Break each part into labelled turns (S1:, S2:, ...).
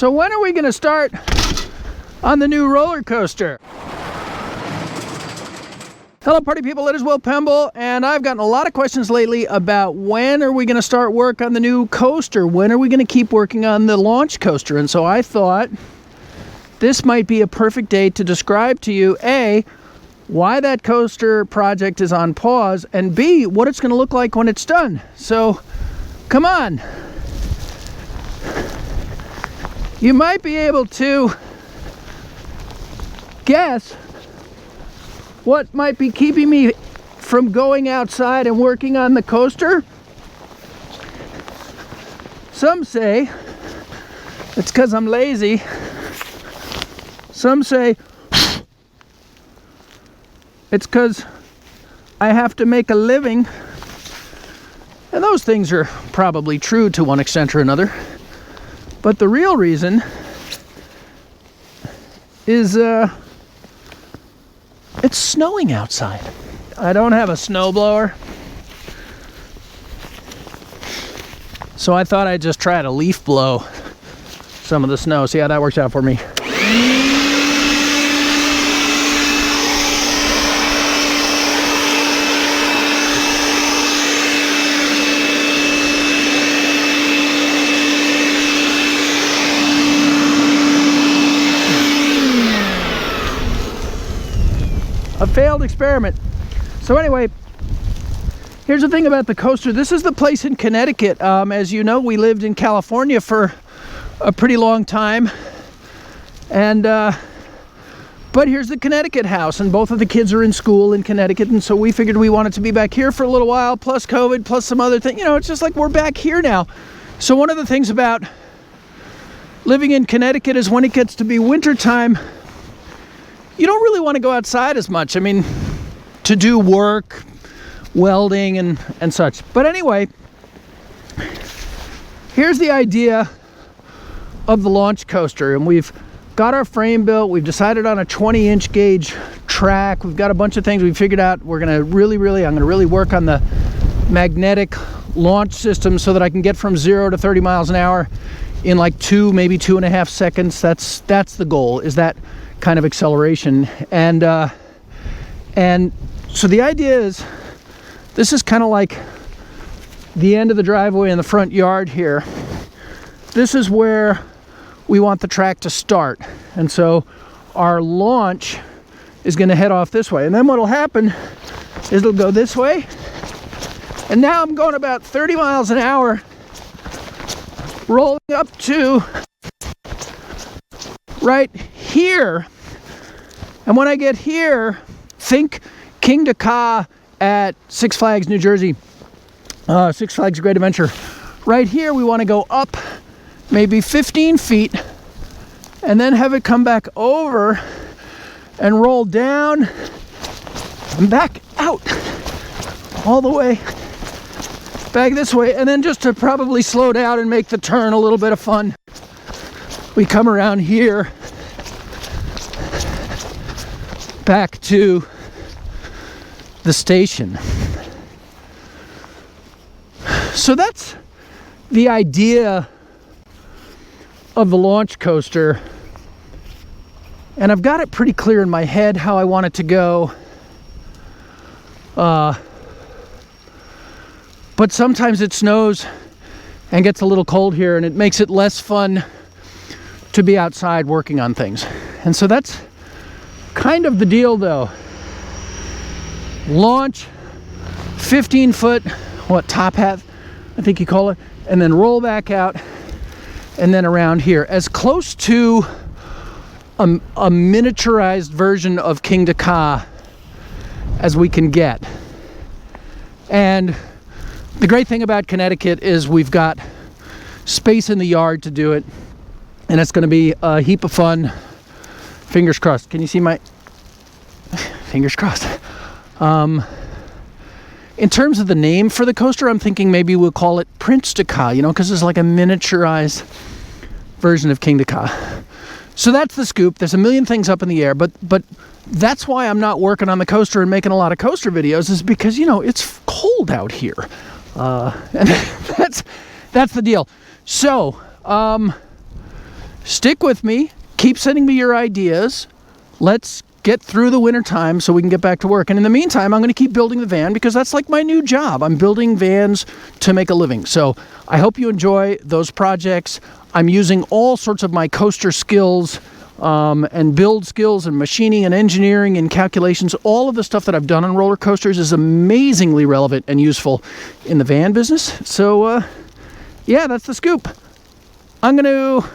S1: So when are we going to start on the new roller coaster? Hello party people, it is Will Pemble, and I've gotten a lot of questions lately about when are we going to start work on the new coaster? When are we going to keep working on the launch coaster? And so I thought this might be a perfect day to describe to you, A, why that coaster project is on pause, and B, what it's going to look like when it's done. So, come on. You might be able to guess what might be keeping me from going outside and working on the coaster. Some say it's because I'm lazy. Some say it's because I have to make a living. And those things are probably true to one extent or another. But the real reason is it's snowing outside. I don't have a snowblower, so I thought I'd just try to leaf blow some of the snow. See how that works out for me. A failed experiment. So anyway, here's the thing about the coaster. This is the place in Connecticut. As you know, we lived in California for a pretty long time. And, but here's the Connecticut house, and both of the kids are in school in Connecticut, and so we figured we wanted to be back here for a little while, plus COVID, plus some other thing. You know, it's just like we're back here now. So one of the things about living in Connecticut is when it gets to be wintertime, you don't really want to go outside as much. I mean, to do work, welding and such. But anyway, here's the idea of the launch coaster. And we've got our frame built. We've decided on a 20-inch gauge track. We've got a bunch of things we figured out. We're going to I'm going to really work on the magnetic launch system so that I can get from 0 to 30 miles an hour in like maybe 2.5 seconds. That's the goal, is that kind of acceleration. And so the idea is, this is kind of like the end of the driveway in the front yard here. This is where we want the track to start, and so our launch is going to head off this way, and then what will happen is it'll go this way, and now I'm going about 30 miles an hour rolling up to right here. And when I get here, think King Ka at Six Flags, New Jersey. Six Flags Great Adventure. Right here, we want to go up maybe 15 feet and then have it come back over and roll down and back out all the way back this way. And then just to probably slow down and make the turn a little bit of fun, we come around here back to the station. So that's the idea of the launch coaster, and I've got it pretty clear in my head how I want it to go. But sometimes it snows and gets a little cold here, and it makes it less fun to be outside working on things. And so that's kind of the deal, though. Launch, 15-foot, top hat, I think you call it, and then roll back out, and then around here, as close to a miniaturized version of King Ka as we can get. And the great thing about Connecticut is we've got space in the yard to do it, and it's going to be a heap of fun. Fingers crossed. Can you see my fingers crossed? In terms of the name for the coaster, I'm thinking maybe we'll call it Prince Ka, you know, because it's like a miniaturized version of King Ka. So that's the scoop. There's a million things up in the air, but that's why I'm not working on the coaster and making a lot of coaster videos, is because, you know, it's cold out here. And that's the deal. So, stick with me. Keep sending me your ideas. Let's get through the winter time so we can get back to work. And in the meantime, I'm going to keep building the van because that's like my new job. I'm building vans to make a living. So I hope you enjoy those projects. I'm using all sorts of my coaster skills and build skills and machining and engineering and calculations. All of the stuff that I've done on roller coasters is amazingly relevant and useful in the van business. So yeah, that's the scoop. I'm going to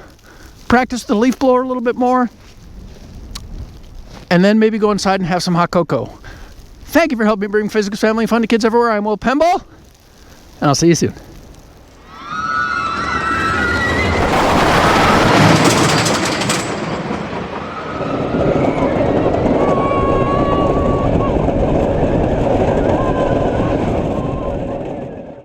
S1: practice the leaf blower a little bit more, and then maybe go inside and have some hot cocoa. Thank you for helping me bring physics, family, and fun to kids everywhere. I'm Will Pemble, and I'll see you soon.